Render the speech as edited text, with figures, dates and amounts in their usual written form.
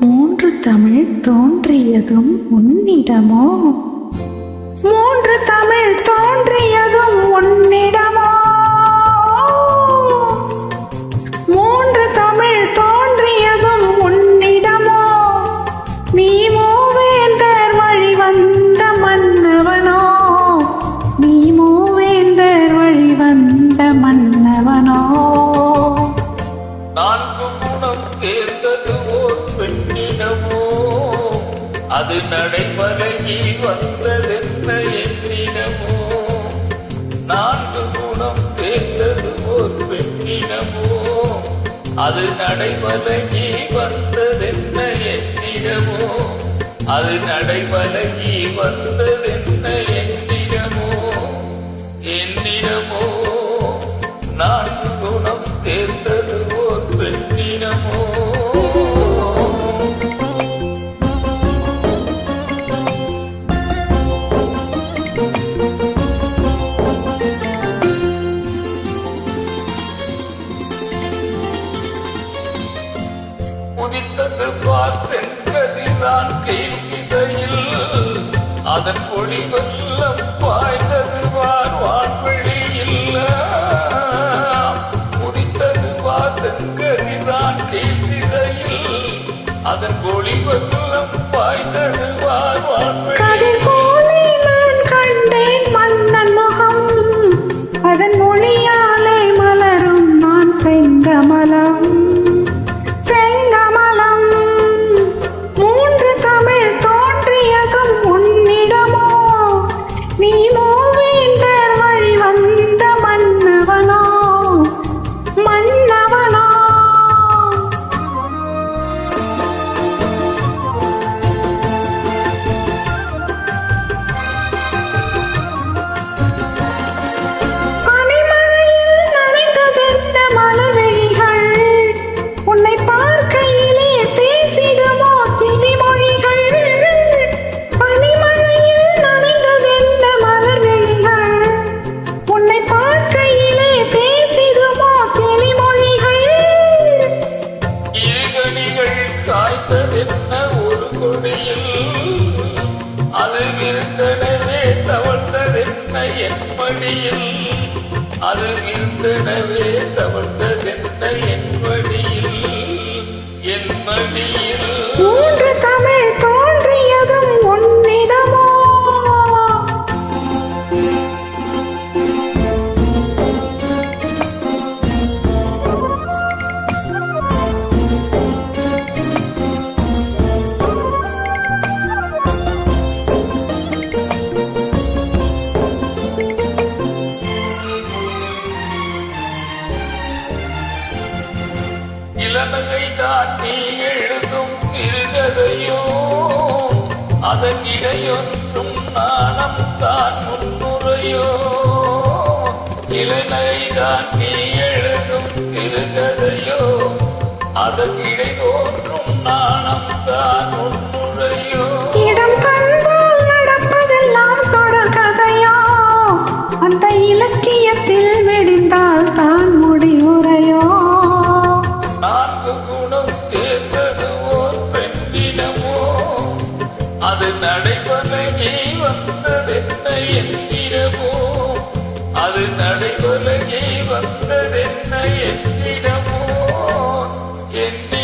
மூன்று தமிழ் தோன்றியதும் உன்னிடமோ? மூன்று தமிழ் தோன்றியதும் உன்னிடமோ? மூன்று தமிழ் தோன்றியதும் உன்னிடமோ? நீ மூவேந்தர் வழி வந்த மன்னவனோ? நீ மூவேந்தர் வழி வந்த மன்னவனோ? நான்கு குணம் தேர்ந்தது ஓர் பெண்ணிடமோ? அது நடைமலகி வந்ததென்ன என்னிடமோ? நான்கு குணம் தேர்ந்தது ஓர் பெண்ணிடமோ? அது நடைமலகி வந்ததென்ன என்னிடமோ? அது நடைமலகி வந்ததென்ன என்னிடமோ? என்னிடமோ நான்கு குணம் தேர்ந்தது ஓர் பெண்ணிடமோ? உதித்தது பார்த்தென்கதிதான் கேள்விதையில் அதன் ஒளி வெள்ளம் பாய்ந்தது வான்வெளியில். உதித்தது பார்த்தென்கதிதான் கேள்விதையில் அதன் ஒளி வெள்ளம் பாய்ந்தது வான்வெளியில். மன்னன் முகம் அதன் மொழியாலே மலரும் நான் செங்கமலம். செங்கமலம் மூன்று தமிழ் தோன்றியதும் உன்னிடமோ? நீ மூவேந்தர் வழி வந்த மன்னவனோ? மன்னவனோ? காய்த்ததென்ன ஒரு கொடியில் அது விருந்தனவே தவழ்ந்ததென்ன என் மடியில்? அது விருந்தனவே தவழ்ந்ததென்ன என் மடியில்? என் மடியில் மூன்று தமிழ் தோன்றியதும் உன்னிடமோ? இளநகைதான் நீ எழுதும் சிறுகதையோ? அதன் இடையொன்றும் நாணம் தான் முன்னுரையோ? இளநகைதான் நீ எழுதும் சிறுகதையோ? அதன் இடை தோன்றும் நாணம் தான் முன்னுரையோ? இடம் கண்டால் நடப்பதெல்லாம் தொடர் கதையோ? அந்த இலக்கியத்தில் வெடிந்தால் தான் முடிவுரையோ? நான்கு குணம் தேர்ந்தது ஓர் பெண்ணிடமோ? அது நடைபலகி வந்ததென்ன என்னிடமோ? அது நடைபலகி வந்ததென்ன என்னிடமோ? என்னிடமோ